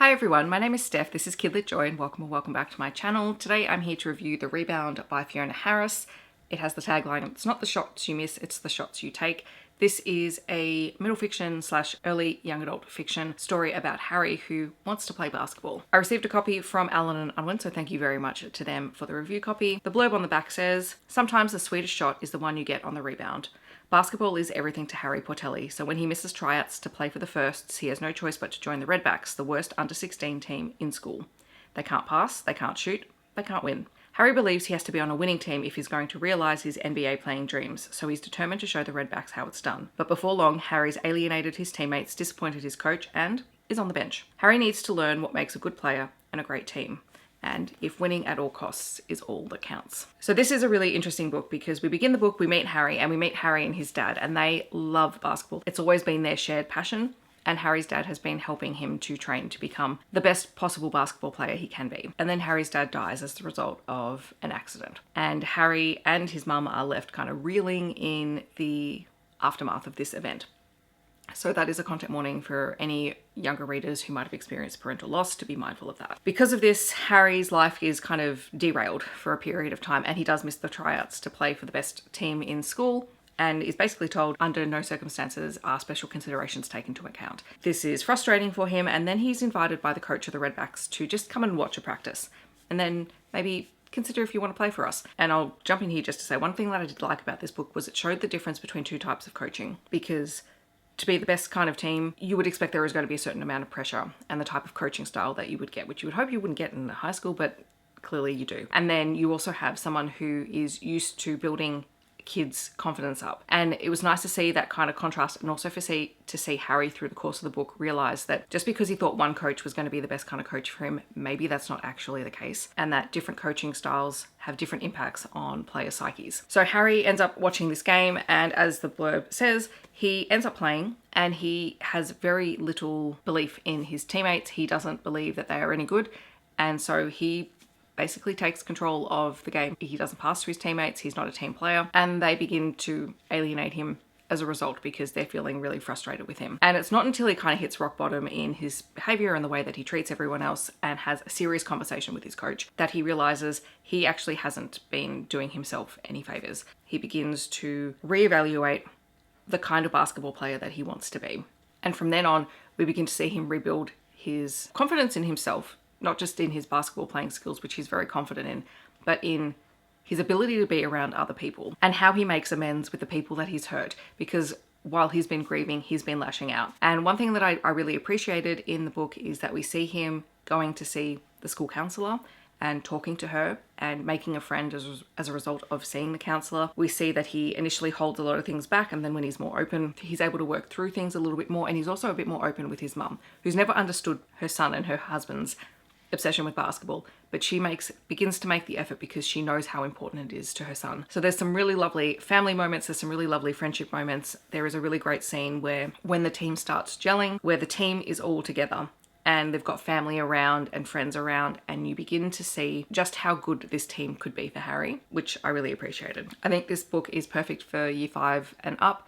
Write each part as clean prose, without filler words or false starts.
Hi everyone, my name is Steph, this is Kidlit Joy and welcome back to my channel. Today I'm here to review The Rebound by Fiona Harris. It has the tagline, "It's not the shots you miss, it's the shots you take." This is a middle fiction slash early young adult fiction story about Harry who wants to play basketball. I received a copy from Allen and Unwin, so thank you very much to them for the review copy. The blurb on the back says, "Sometimes the sweetest shot is the one you get on the rebound. Basketball is everything to Harry Portelli, so when he misses tryouts to play for the Firsts, he has no choice but to join the Redbacks, the worst under-16 team in school. They can't pass, they can't shoot, they can't win. Harry believes he has to be on a winning team if he's going to realise his NBA playing dreams, so he's determined to show the Redbacks how it's done. But before long, Harry's alienated his teammates, disappointed his coach, and is on the bench. Harry needs to learn what makes a good player and a great team. And if winning at all costs is all that counts." So this is a really interesting book because we begin the book, we meet Harry and his dad, and they love basketball. It's always been their shared passion, and Harry's dad has been helping him to train to become the best possible basketball player he can be. And then Harry's dad dies as the result of an accident. And Harry and his mum are left kind of reeling in the aftermath of this event. So that is a content warning for any younger readers who might have experienced parental loss, to be mindful of that. Because of this, Harry's life is kind of derailed for a period of time, and he does miss the tryouts to play for the best team in school and is basically told under no circumstances are special considerations taken into account. This is frustrating for him, and then he's invited by the coach of the Redbacks to just come and watch a practice and then maybe consider if you want to play for us. And I'll jump in here just to say one thing that I did like about this book was it showed the difference between two types of coaching, because to be the best kind of team, you would expect there is going to be a certain amount of pressure and the type of coaching style that you would get, which you would hope you wouldn't get in high school, but clearly you do. And then you also have someone who is used to building kids' confidence up. And it was nice to see that kind of contrast, and also to see Harry through the course of the book realize that just because he thought one coach was going to be the best kind of coach for him, maybe that's not actually the case, and that different coaching styles have different impacts on player psyches. So Harry ends up watching this game, and as the blurb says, he ends up playing and he has very little belief in his teammates. He doesn't believe that they are any good, and so he basically takes control of the game. He doesn't pass to his teammates, he's not a team player, and they begin to alienate him as a result because they're feeling really frustrated with him. And it's not until he kind of hits rock bottom in his behavior and the way that he treats everyone else and has a serious conversation with his coach that he realizes he actually hasn't been doing himself any favors. He begins to reevaluate the kind of basketball player that he wants to be. And from then on, we begin to see him rebuild his confidence in himself, not just in his basketball playing skills, which he's very confident in, but in his ability to be around other people and how he makes amends with the people that he's hurt, because while he's been grieving, he's been lashing out. And one thing that I really appreciated in the book is that we see him going to see the school counselor and talking to her and making a friend as a result of seeing the counselor. We see that he initially holds a lot of things back, and then when he's more open, he's able to work through things a little bit more, and he's also a bit more open with his mum, who's never understood her son and her husband's obsession with basketball, but she begins to make the effort because she knows how important it is to her son. So there's some really lovely family moments, there's some really lovely friendship moments. There is a really great scene where when the team starts gelling, where the team is all together and they've got family around and friends around, and you begin to see just how good this team could be for Harry, which I really appreciated. I think this book is perfect for year 5 and up.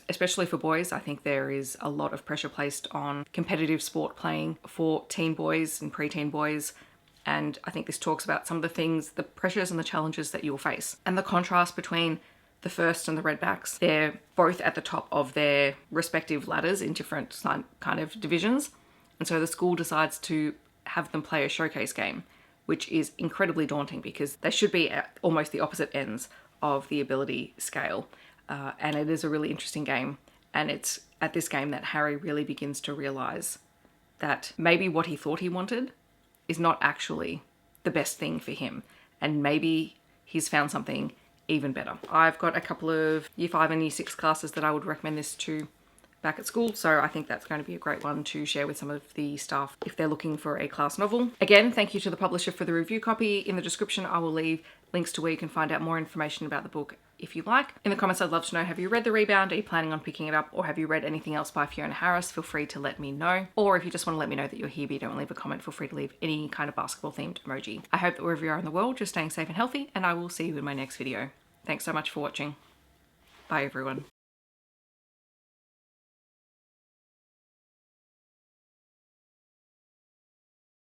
Especially for boys. I think there is a lot of pressure placed on competitive sport playing for teen boys and preteen boys, and I think this talks about some of the things, the pressures and the challenges that you'll face, and the contrast between the First and the Redbacks. They're both at the top of their respective ladders in different kind of divisions, and so the school decides to have them play a showcase game, which is incredibly daunting because they should be at almost the opposite ends of the ability scale. And it is a really interesting game, and it's at this game that Harry really begins to realize that maybe what he thought he wanted is not actually the best thing for him, and maybe he's found something even better. I've got a couple of year 5 and year 6 classes that I would recommend this to back at school, so I think that's going to be a great one to share with some of the staff if they're looking for a class novel. Again, thank you to the publisher for the review copy. In the description I will leave links to where you can find out more information about the book if you like. In the comments I'd love to know, have you read The Rebound? Are you planning on picking it up? Or have you read anything else by Fiona Harris? Feel free to let me know. Or if you just want to let me know that you're here but you don't leave a comment, feel free to leave any kind of basketball themed emoji. I hope that wherever you are in the world, you're staying safe and healthy, and I will see you in my next video. Thanks so much for watching. Bye everyone.